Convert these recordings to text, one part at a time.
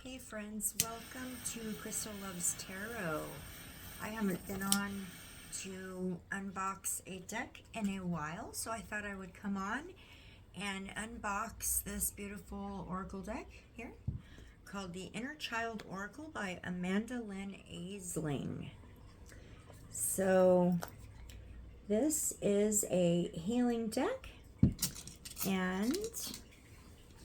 Hey friends, welcome to Crysta Loves Tarot. I haven't been on to unbox a deck in a while, so I thought I would come on and unbox this beautiful oracle deck here called the Inner Child Oracle by Amanda Lynn Aisling. So this is a healing deck and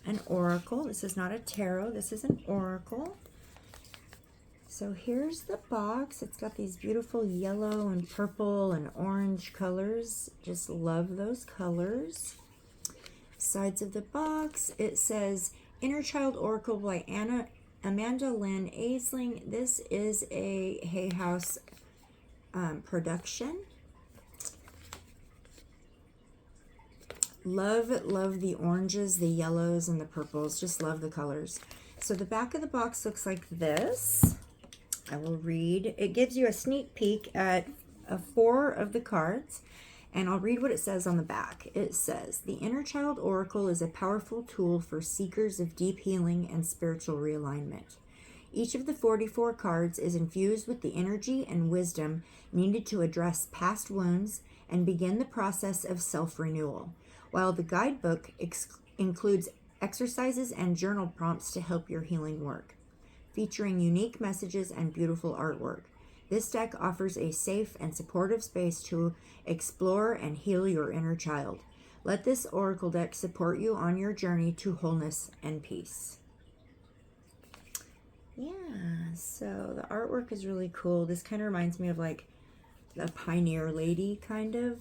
an oracle. This is not a tarot, this is an oracle. So here's the box. It's got these beautiful yellow and purple and orange colors. Just love those colors. Sides of the box, it says Inner Child Oracle by Amanda Lynn Aisling. This is a Hay House production. Love the oranges, the yellows, and the purples. Just love the colors. So the back of the box looks like this. I will read. It gives you a sneak peek at 4 of the cards, and I'll read what it says on the back. It says, the Inner Child Oracle is a powerful tool for seekers of deep healing and spiritual realignment. Each of the 44 cards is infused with the energy and wisdom needed to address past wounds and begin the process of self-renewal, while the guidebook includes exercises and journal prompts to help your healing work, featuring unique messages and beautiful artwork. This deck offers a safe and supportive space to explore and heal your inner child. Let this oracle deck support you on your journey to wholeness and peace. Yeah, so the artwork is really cool. This kind of reminds me of like a pioneer lady, kind of.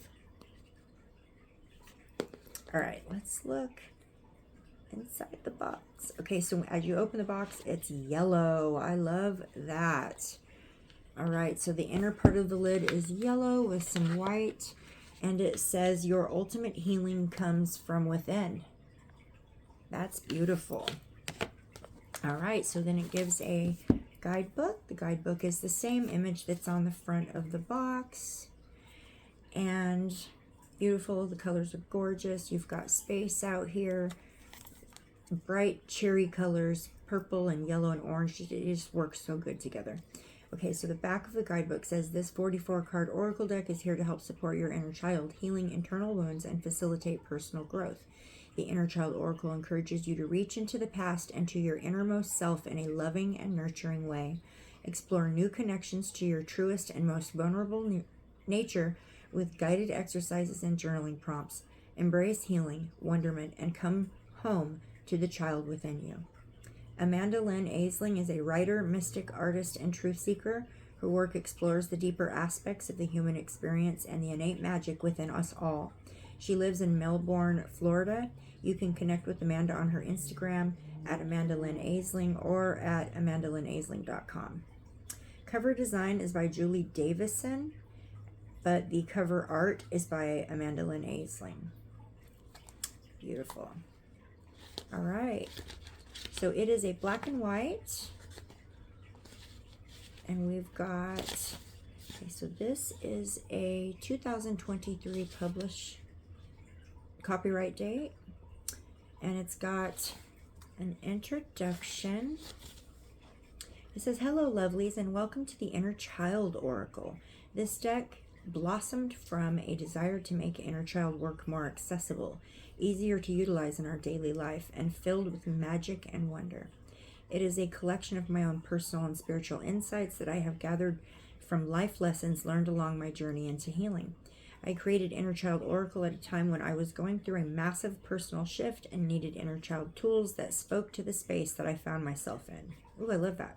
All right, let's look inside the box. Okay, so as you open the box, it's yellow. I love that. All right, so the inner part of the lid is yellow with some white, and it says your ultimate healing comes from within. That's beautiful. All right, so then it gives a guidebook. The guidebook is the same image that's on the front of the box. And beautiful, the colors are gorgeous. You've got space out here. Bright cherry colors, purple and yellow and orange. It just works so good together. Okay, so the back of the guidebook says this 44 card oracle deck is here to help support your inner child, healing internal wounds, and facilitate personal growth. The Inner Child Oracle encourages you to reach into the past and to your innermost self in a loving and nurturing way. Explore new connections to your truest and most vulnerable nature with guided exercises and journaling prompts. Embrace healing, wonderment, and come home to the child within you. Amanda Lynn Aisling is a writer, mystic, artist, and truth seeker. Her work explores the deeper aspects of the human experience and the innate magic within us all. She lives in Melbourne, Florida. You can connect with Amanda on her Instagram at Amanda Lynn Aisling or at amandalynnaisling.com. Cover design is by Julie Davison, but the cover art is by Amanda Lynn Aisling. Beautiful. All right. So it is a black and white. And we've got, okay, so this is a 2023 published copyright date, and it's got an introduction. It says, hello lovelies, and welcome to the Inner Child Oracle. This deck blossomed from a desire to make inner child work more accessible, easier to utilize in our daily life, and filled with magic and wonder. It is a collection of my own personal and spiritual insights that I have gathered from life lessons learned along my journey into healing. I created Inner Child Oracle at a time when I was going through a massive personal shift and needed inner child tools that spoke to the space that I found myself in. Ooh, I love that.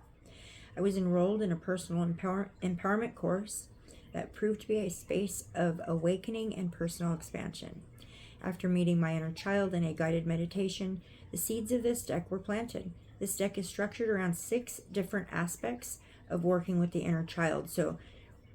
I was enrolled in a personal empowerment course that proved to be a space of awakening and personal expansion. After meeting my inner child in a guided meditation, the seeds of this deck were planted. This deck is structured around 6 different aspects of working with the inner child. So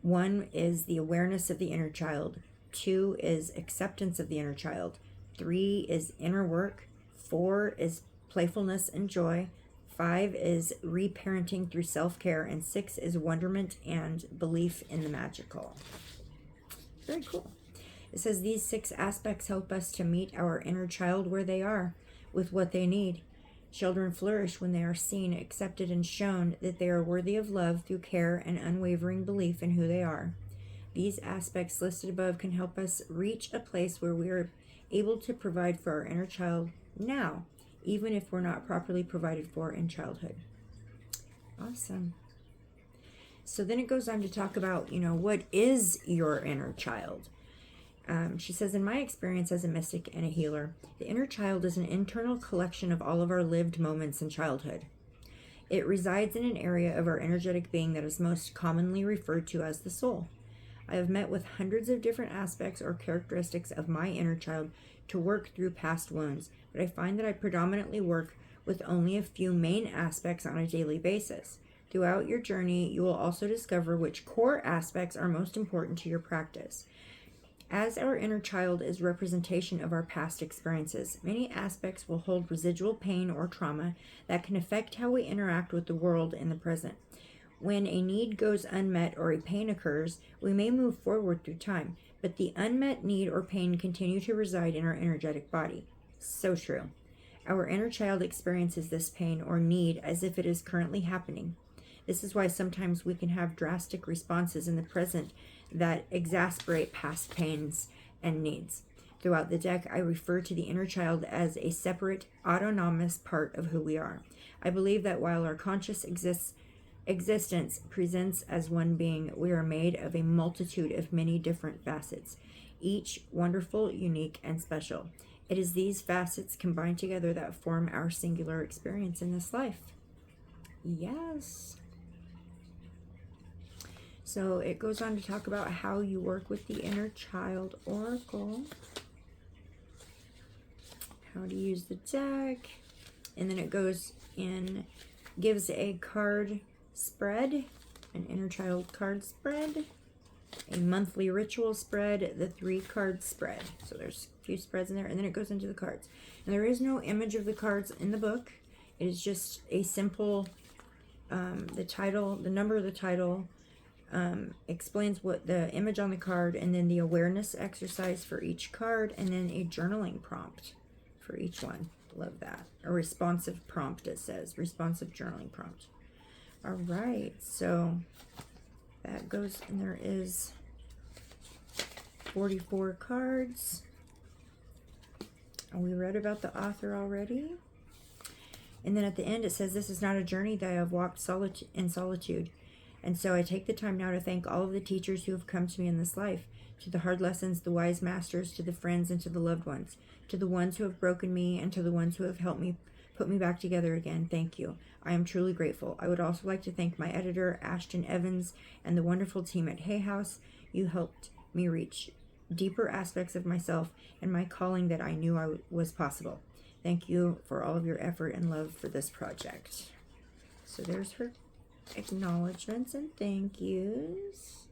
1 is the awareness of the inner child. 2 is acceptance of the inner child. 3 is inner work. 4 is playfulness and joy. 5 is reparenting through self-care. And 6 is wonderment and belief in the magical. Very cool. It says these 6 aspects help us to meet our inner child where they are, with what they need. Children flourish when they are seen, accepted, and shown that they are worthy of love through care and unwavering belief in who they are. These aspects listed above can help us reach a place where we are able to provide for our inner child now, even if we're not properly provided for in childhood. Awesome. So then it goes on to talk about, what is your inner child? She says, in my experience as a mystic and a healer, the inner child is an internal collection of all of our lived moments in childhood. It resides in an area of our energetic being that is most commonly referred to as the soul. I have met with hundreds of different aspects or characteristics of my inner child to work through past wounds, but I find that I predominantly work with only a few main aspects on a daily basis. Throughout your journey, you will also discover which core aspects are most important to your practice. As our inner child is representation of our past experiences, many aspects will hold residual pain or trauma that can affect how we interact with the world in the present. When a need goes unmet or a pain occurs, we may move forward through time, but the unmet need or pain continue to reside in our energetic body. So true. Our inner child experiences this pain or need as if it is currently happening. This is why sometimes we can have drastic responses in the present that exasperate past pains and needs. Throughout the deck, I refer to the inner child as a separate, autonomous part of who we are. I believe that while our conscious existence presents as one being, we are made of a multitude of many different facets, each wonderful, unique, and special. It is these facets combined together that form our singular experience in this life. Yes. So it goes on to talk about how you work with the inner child oracle, how to use the deck, and then it goes in, gives a card spread, an inner child card spread, a monthly ritual spread, the 3-card spread. So there's a few spreads in there, and then it goes into the cards. And there is no image of the cards in the book. It is just a simple, the title, the number of the title, explains what the image on the card, and then the awareness exercise for each card, and then a journaling prompt for each one. Love that. A responsive prompt, it says. Responsive journaling prompt. All right, so that goes, and there is 44 cards. We read about the author already. And then at the end it says, this is not a journey that I have walked in solitude. And so I take the time now to thank all of the teachers who have come to me in this life, to the hard lessons, the wise masters, to the friends, and to the loved ones, to the ones who have broken me, and to the ones who have helped me put me back together again. Thank you. I am truly grateful. I would also like to thank my editor, Ashton Evans, and the wonderful team at Hay House. You helped me reach deeper aspects of myself and my calling that I knew was possible. Thank you for all of your effort and love for this project. So there's her acknowledgements and thank yous.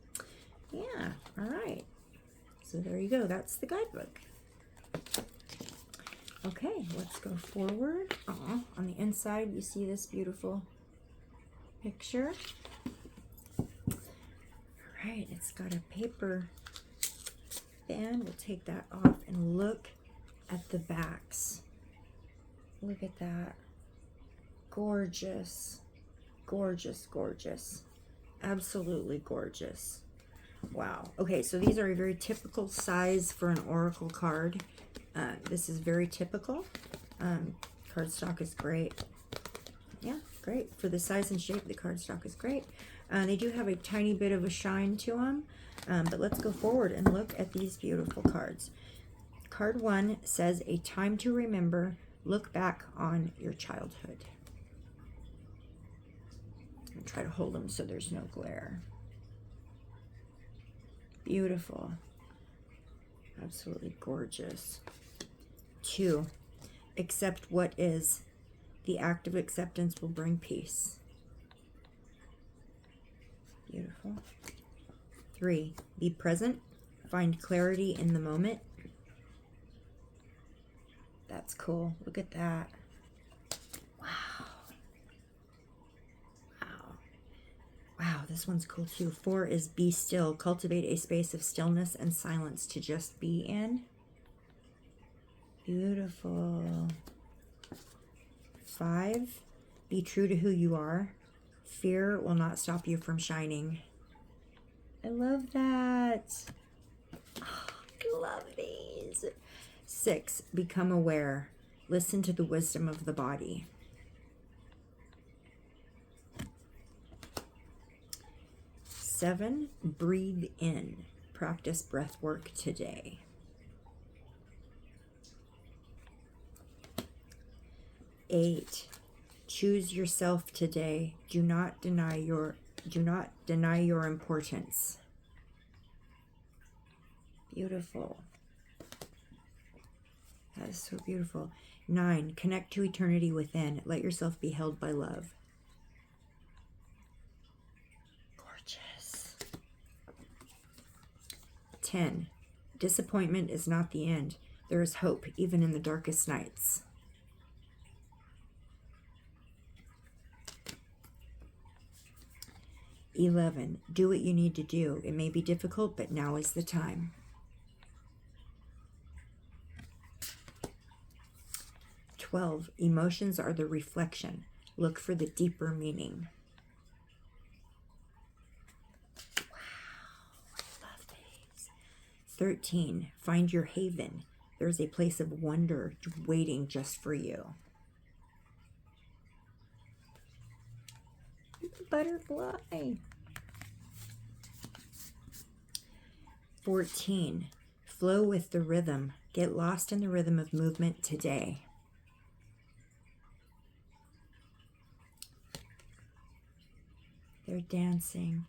Yeah, all right. So there you go. That's the guidebook. Okay, let's go forward. On the inside, you see this beautiful picture. All right, it's got a paper band. We'll take that off and look at the backs. Look at that. Gorgeous. Gorgeous, gorgeous. Absolutely gorgeous. Wow. Okay, so these are a very typical size for an oracle card. This is very typical. Cardstock is great. Yeah, great. For the size and shape, the cardstock is great. They do have a tiny bit of a shine to them. But let's go forward and look at these beautiful cards. Card 1 says, a time to remember. Look back on your childhood. I'll try to hold them so there's no glare. Beautiful. Absolutely gorgeous. 2, accept what is. The act of acceptance will bring peace. Beautiful. 3, be present. Find clarity in the moment. That's cool. Look at that. Wow. Wow. Wow, this one's cool too. 4 is be still. Cultivate a space of stillness and silence to just be in. Beautiful. 5, be true to who you are. Fear will not stop you from shining. I love that. Oh, I love these. 6, become aware. Listen to the wisdom of the body. 7, breathe in. Practice breath work today. 8, choose yourself today. Do not deny your importance. Beautiful. That is so beautiful. 9, connect to eternity within. Let yourself be held by love. Gorgeous. 10, disappointment is not the end. There is hope even in the darkest nights. 11, do what you need to do. It may be difficult, but now is the time. 12, emotions are the reflection. Look for the deeper meaning. Wow, I love these. 13, find your haven. There's a place of wonder waiting just for you. Butterfly. 14, flow with the rhythm. Get lost in the rhythm of movement today. 15, they're dancing.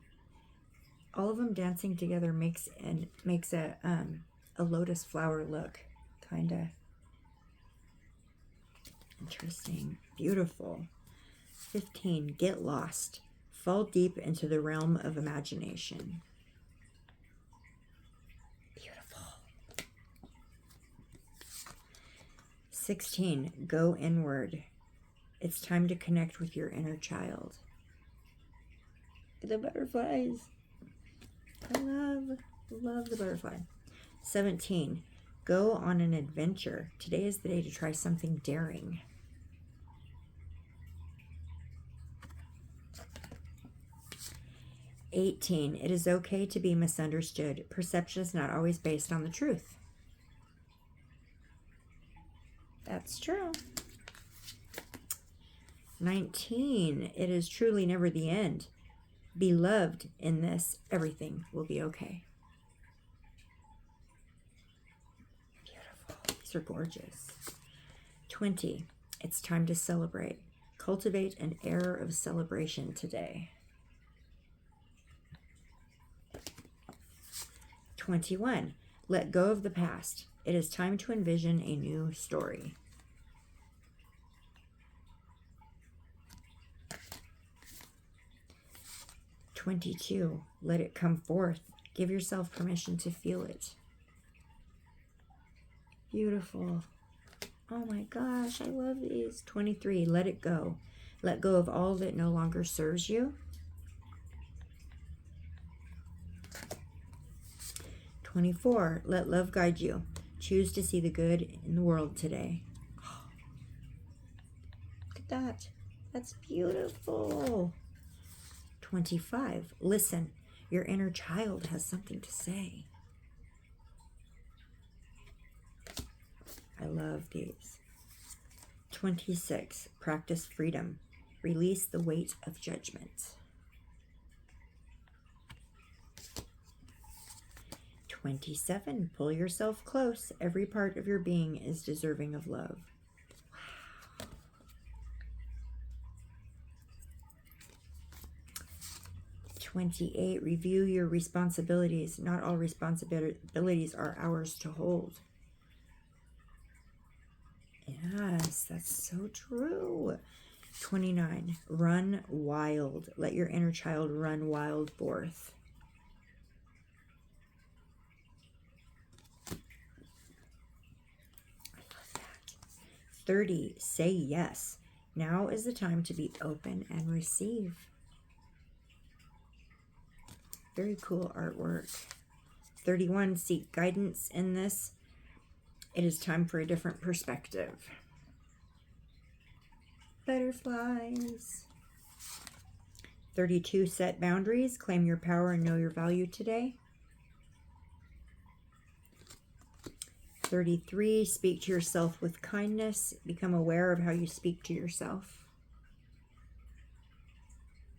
All of them dancing together makes a lotus flower look, kind of interesting. Beautiful. 15, get lost. Fall deep into the realm of imagination. Beautiful. 16, go inward. It's time to connect with your inner child. The butterflies. I love the butterfly. 17, go on an adventure. Today is the day to try something daring. 18, it is okay to be misunderstood. Perception is not always based on the truth. That's true. 19, it is truly never the end. Be loved in this. Everything will be okay. Beautiful. These are gorgeous. 20, it's time to celebrate. Cultivate an air of celebration today. 21, let go of the past. It is time to envision a new story. 22, let it come forth. Give yourself permission to feel it. Beautiful. Oh my gosh, I love these. 23, let it go. Let go of all that no longer serves you. 24, let love guide you. Choose to see the good in the world today. Oh, look at that. That's beautiful. 25, listen. Your inner child has something to say. I love these. 26, practice freedom. Release the weight of judgment. 27, pull yourself close. Every part of your being is deserving of love. Wow. 28, review your responsibilities. Not all responsibilities are ours to hold. Yes, that's so true. 29, run wild. Let your inner child run wild forth. 30, say yes. Now is the time to be open and receive. Very cool artwork. 31, seek guidance in this. It is time for a different perspective. butterflies. 32, set boundaries. Claim your power and know your value today. 33, speak to yourself with kindness. Become aware of how you speak to yourself.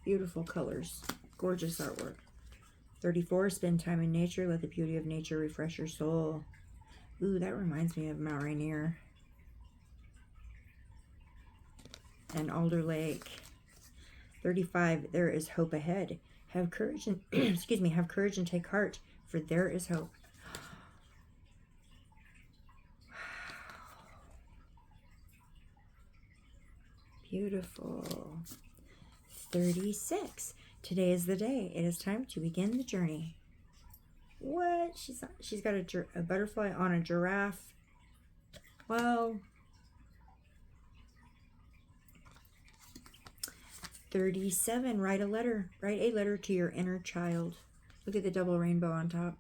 Beautiful colors. Gorgeous artwork. 34, spend time in nature. Let the beauty of nature refresh your soul. Ooh, that reminds me of Mount Rainier and Alder Lake. 35, there is hope ahead. Have courage and excuse me, have courage and take heart, for there is hope. Beautiful. 36. Today is the day. It is time to begin the journey. What? She's got a butterfly on a giraffe. Wow. 37. Write a letter. Write a letter to your inner child. Look at the double rainbow on top.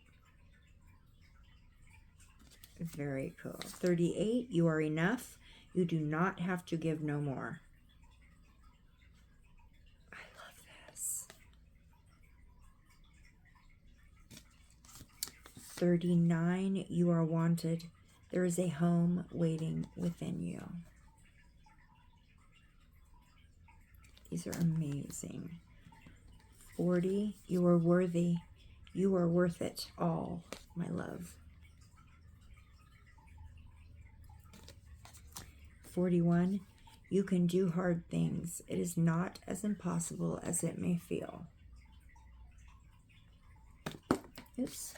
Very cool. 38. You are enough. You do not have to give no more. 39, you are wanted. There is a home waiting within you. These are amazing. 40, you are worthy. You are worth it all, my love. 41, you can do hard things. It is not as impossible as it may feel. Oops.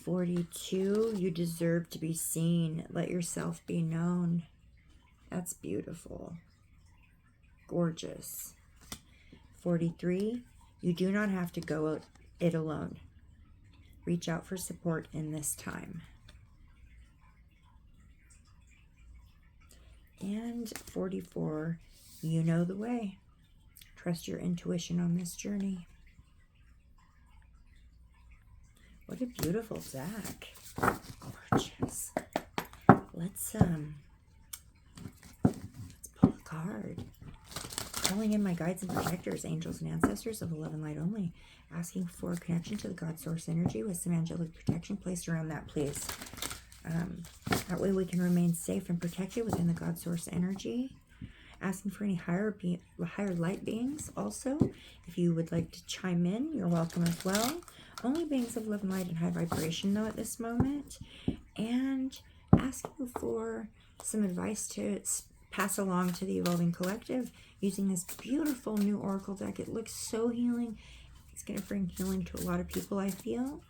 42, you deserve to be seen. Let yourself be known. That's beautiful. Gorgeous. 43, you do not have to go it alone. Reach out for support in this time. And 44, you know the way. Trust your intuition on this journey. What a beautiful deck. Gorgeous. Let's pull a card. Calling in my guides and protectors, angels and ancestors of love and light only. Asking for a connection to the God source energy with some angelic protection placed around that, please. That way we can remain safe and protected within the God source energy. Asking for any higher light beings also. If you would like to chime in, you're welcome as well. Only beings of love and light and high vibration though at this moment. And asking for some advice to pass along to the Evolving Collective using this beautiful new Oracle deck. It looks so healing. It's going to bring healing to a lot of people, I feel.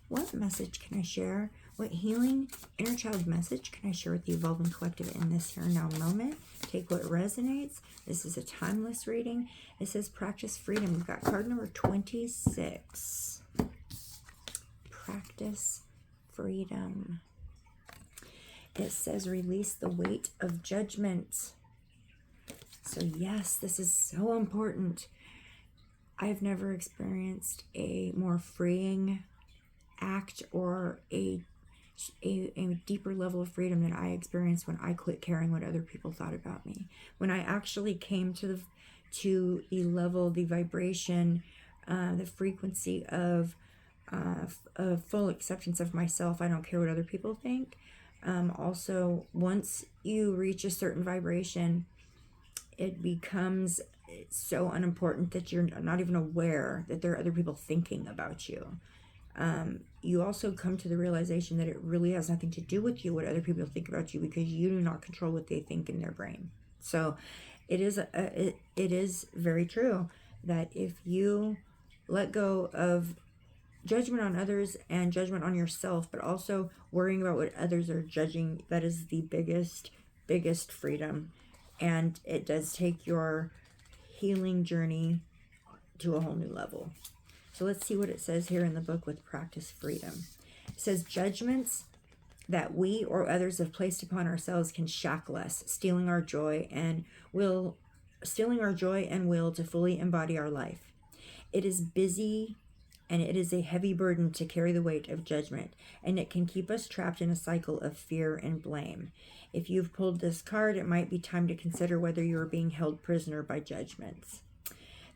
What message can I share? What healing inner child message can I share with the Evolving Collective in this here now moment? Take what resonates. This is a timeless reading. It says practice freedom. We've got card number 26. Practice freedom. It says release the weight of judgment. So yes, this is so important. I've never experienced a more freeing act or a deeper level of freedom than I experienced when I quit caring what other people thought about me. When I actually came to the level, the vibration, the frequency of full acceptance of myself. I don't care what other people think. Also, once you reach a certain vibration, it becomes so unimportant that you're not even aware that there are other people thinking about you. You also come to the realization that it really has nothing to do with you, what other people think about you, because you do not control what they think in their brain. So it is very true that if you let go of judgment on others and judgment on yourself, but also worrying about what others are judging, that is the biggest freedom. And it does take your healing journey to a whole new level. So let's see what it says here in the book with Practice Freedom. It says judgments that we or others have placed upon ourselves can shackle us, stealing our joy and will to fully embody our life. It is busy and it is a heavy burden to carry the weight of judgment, and it can keep us trapped in a cycle of fear and blame. If you've pulled this card, it might be time to consider whether you are being held prisoner by judgments.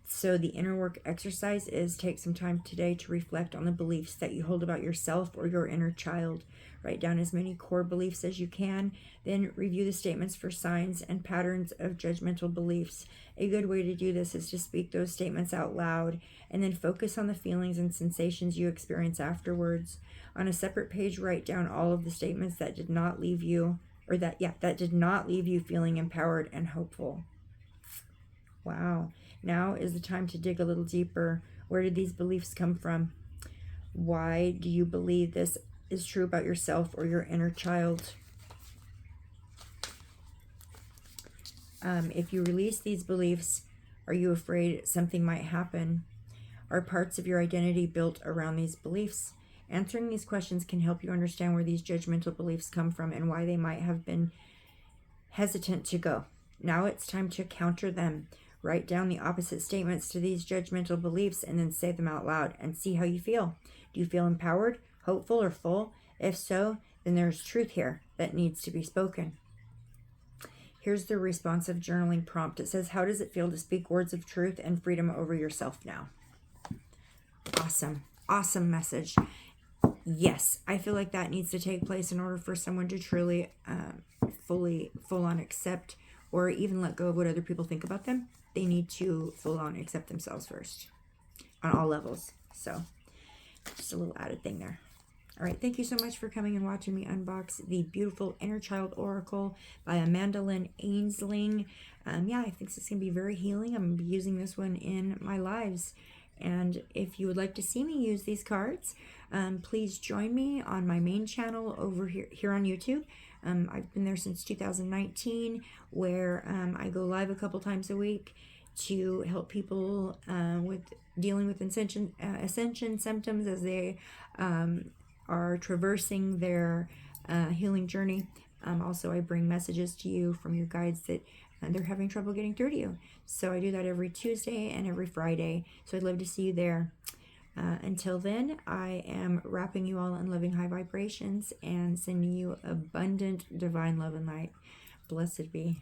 So the inner work exercise is take some time today to reflect on the beliefs that you hold about yourself or your inner child. Write down as many core beliefs as you can, then review the statements for signs and patterns of judgmental beliefs. A good way to do this is to speak those statements out loud and then focus on the feelings and sensations you experience afterwards. On a separate page, write down all of the statements that did not leave you, that did not leave you feeling empowered and hopeful. Wow. Now is the time to dig a little deeper. Where did these beliefs come from? Why do you believe this is true about yourself or your inner child? If you release these beliefs, are you afraid something might happen? Are parts of your identity built around these beliefs? Answering these questions can help you understand where these judgmental beliefs come from and why they might have been hesitant to go. Now it's time to counter them. Write down the opposite statements to these judgmental beliefs and then say them out loud and see how you feel. Do you feel empowered, hopeful, or full? If so, then there's truth here that needs to be spoken. Here's the responsive journaling prompt. It says, how does it feel to speak words of truth and freedom over yourself now? Awesome. Awesome message. Yes, I feel like that needs to take place in order for someone to truly full on accept or even let go of what other people think about them. They need to full on accept themselves first on all levels. So just a little added thing there. All right, thank you so much for coming and watching me unbox the beautiful Inner Child Oracle by Amanda Lynn Ainsling. Yeah, I think this is going to be very healing. I'm going to be using this one in my lives. And if you would like to see me use these cards, please join me on my main channel over here on YouTube. I've been there since 2019, where I go live a couple times a week to help people with dealing with ascension symptoms as they are traversing their healing journey. Also, I bring messages to you from your guides that they're having trouble getting through to you. So I do that every Tuesday and every Friday. So I'd love to see you there. Until then, I am wrapping you all in loving high vibrations and sending you abundant divine love and light. Blessed be.